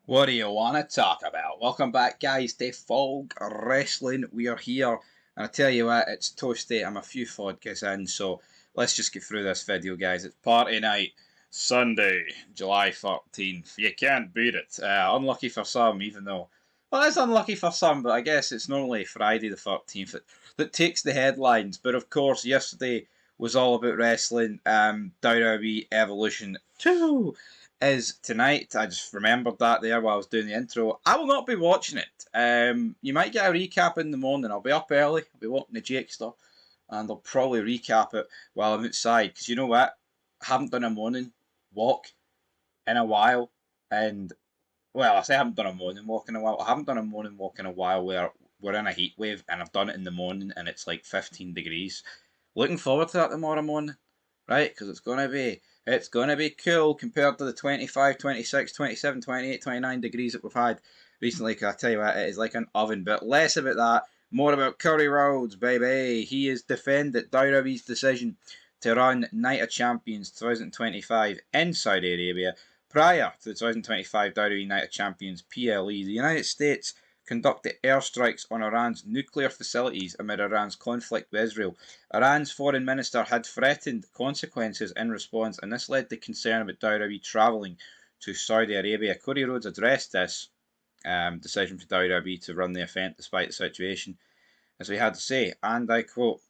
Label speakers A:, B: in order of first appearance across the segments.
A: What do you want to talk about? Welcome back, guys, to Fog Wrestling. We are here, and I tell you what, it's toasty. I'm a few vodkas in, so let's just get through this video, guys. It's party night, Sunday, July 13th. You can't beat it. Unlucky for some, even though. Well, it's unlucky for some, but I guess it's normally Friday the 13th that takes the headlines. But of course, yesterday was all about wrestling. WWE Evolution 2 is tonight. I just remembered that there while I was doing the intro. I will not be watching it. You might get a recap in the morning. I'll be up early. I'll be walking the Jake stuff, and I'll probably recap it while I'm outside. Because you know what? I haven't done a morning walk in a while. And, well, I say I haven't done a morning walk in a while. I haven't done a morning walk in a while where we're in a heat wave and I've done it in the morning and it's like 15 degrees. Looking forward to that tomorrow morning, right? Because it's gonna be cool compared to the 25, 26, 27, 28, 29 degrees that we've had recently. Because I tell you what, it is like an oven. But less about that, more about Cody Rhodes, baby. He has defended WWE's decision to run Night of Champions 2025 in Saudi Arabia prior to the 2025 WWE Night of Champions PLE. The United States conducted airstrikes on Iran's nuclear facilities amid Iran's conflict with Israel. Iran's foreign minister had threatened consequences in response, and this led to concern about WWE travelling to Saudi Arabia. Cody Rhodes addressed this decision for WWE to run the event despite the situation, as we had to say, and I quote,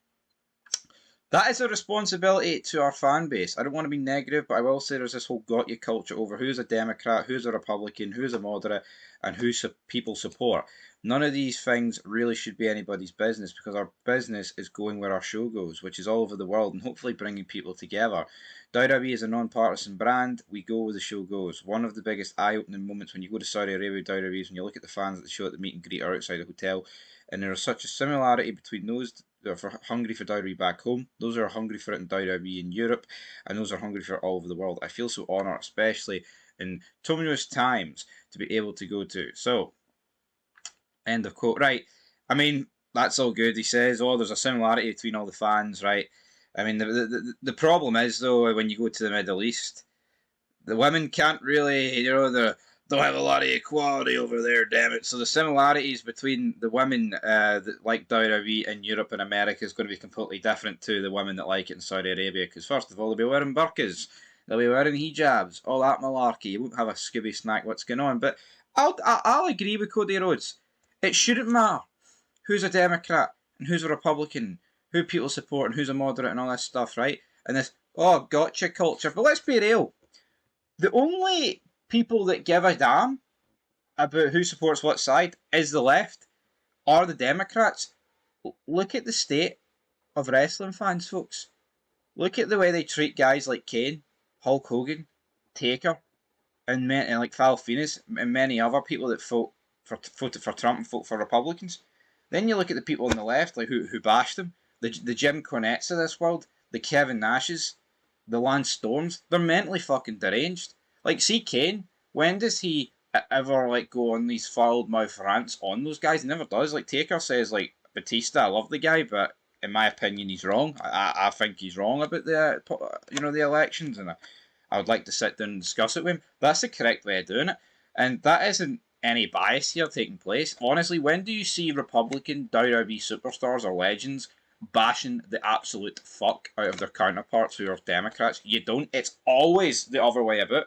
A: "That is a responsibility to our fan base. I don't want to be negative, but I will say there's this whole got you culture over who's a Democrat, who's a Republican, who's a moderate, and who people support. None of these things really should be anybody's business because our business is going where our show goes, which is all over the world and hopefully bringing people together. WWE is a non-partisan brand. We go where the show goes. One of the biggest eye-opening moments when you go to Saudi Arabia with WWE is when you look at the fans at the show at the meet and greet or outside the hotel, and there is such a similarity between those that are hungry for WWE back home, those are hungry for it in WWE in Europe, and those are hungry for it all over the world. I feel so honoured, especially in tumultuous times, to be able to go to." So, end of quote. Right. I mean, that's all good. He says, "Oh, there's a similarity between all the fans," right? I mean, the problem is, though, when you go to the Middle East, the women can't really, they'll have a lot of equality over there, damn it. So the similarities between the women that like WWE in Europe and America is going to be completely different to the women that like it in Saudi Arabia. Because first of all, they'll be wearing burqas, they'll be wearing hijabs, all that malarkey. You won't have a Scooby snack what's going on. But I'll agree with Cody Rhodes. It shouldn't matter who's a Democrat and who's a Republican, who people support and who's a moderate and all this stuff, right? And this, oh, gotcha culture. But let's be real. The only people that give a damn about who supports what side is the left or the Democrats. Look at the state of wrestling fans, folks. Look at the way they treat guys like Kane, Hulk Hogan, Taker, and like Val Venus and many other people that voted for Trump and voted for Republicans. Then you look at the people on the left, like who bashed them, the Jim Cornettes of this world, the Kevin Nashes, the Lance Storms. They're mentally fucking deranged. Like, see Kane, when does he ever like go on these fouled mouth rants on those guys? He never does. Like Taker says, like Batista, I love the guy, but in my opinion, he's wrong. I think he's wrong about the elections, and I would like to sit down and discuss it with him. That's the correct way of doing it, and that isn't any bias here taking place. Honestly, when do you see Republican WWE superstars or legends bashing the absolute fuck out of their counterparts who are Democrats? You don't. It's always the other way about.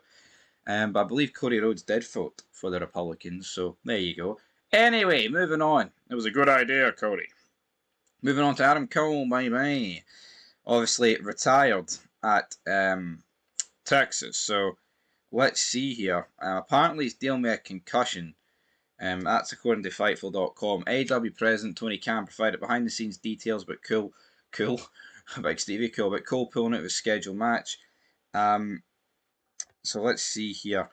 A: But I believe Cody Rhodes did vote for the Republicans, so there you go. Anyway, moving on. It was a good idea, Cody. Moving on to Adam Cole, bye. Obviously retired at Texas, so let's see here. Apparently he's dealing with a concussion. That's according to Fightful.com. AEW president Tony Khan provided behind the scenes details about Cole, about Stevie Cole, about Cole pulling out of his scheduled match. So let's see here.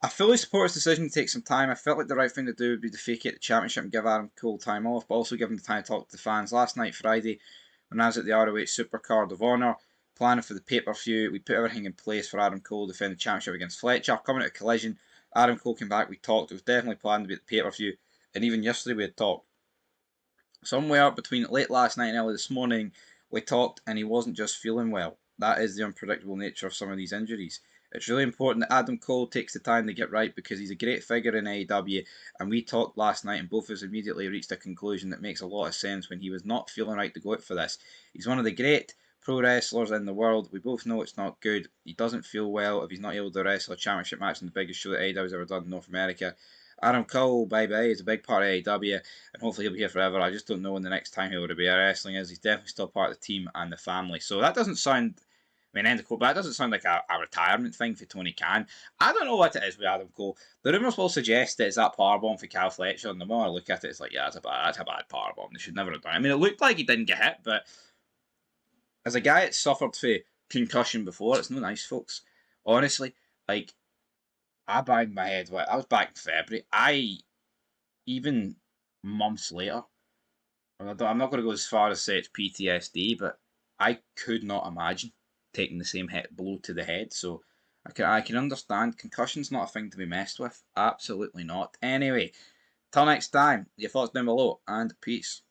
A: I fully support his decision to take some time. I felt like the right thing to do would be to vacate the championship and give Adam Cole time off, but also give him the time to talk to the fans. Last night, Friday, when I was at the ROH Supercard of Honor, planning for the pay-per-view, we put everything in place for Adam Cole to defend the championship against Fletcher. Coming out of Collision, Adam Cole came back, we talked. It was definitely planned to be at the pay-per-view, and even yesterday we had talked. Somewhere between late last night and early this morning, we talked, and he wasn't just feeling well. That is the unpredictable nature of some of these injuries. It's really important that Adam Cole takes the time to get right because he's a great figure in AEW, and we talked last night and both of us immediately reached a conclusion that makes a lot of sense when he was not feeling right to go out for this. He's one of the great pro wrestlers in the world. We both know it's not good. He doesn't feel well if he's not able to wrestle a championship match in the biggest show that AEW's ever done in North America. Adam Cole, bye bye, is a big part of AEW, and hopefully he'll be here forever. I just don't know when the next time he'll be wrestling is. He's definitely still part of the team and the family. So that doesn't sound, I mean, end of quote, but that doesn't sound like a retirement thing for Tony Khan. I don't know what it is with Adam Cole. The rumours will suggest that it's that powerbomb for Cal Fletcher, and the more I look at it, it's like, yeah, that's a bad powerbomb. They should never have done it. I mean, it looked like he didn't get hit, but as a guy that's suffered for concussion before, it's no nice, folks. Honestly, like, I banged my head. I was back in February. Even months later, I'm not going to go as far as say it's PTSD, but I could not imagine taking the same blow to the head. So I can understand concussion's not a thing to be messed with. Absolutely not. Anyway, till next time, your thoughts down below, and peace.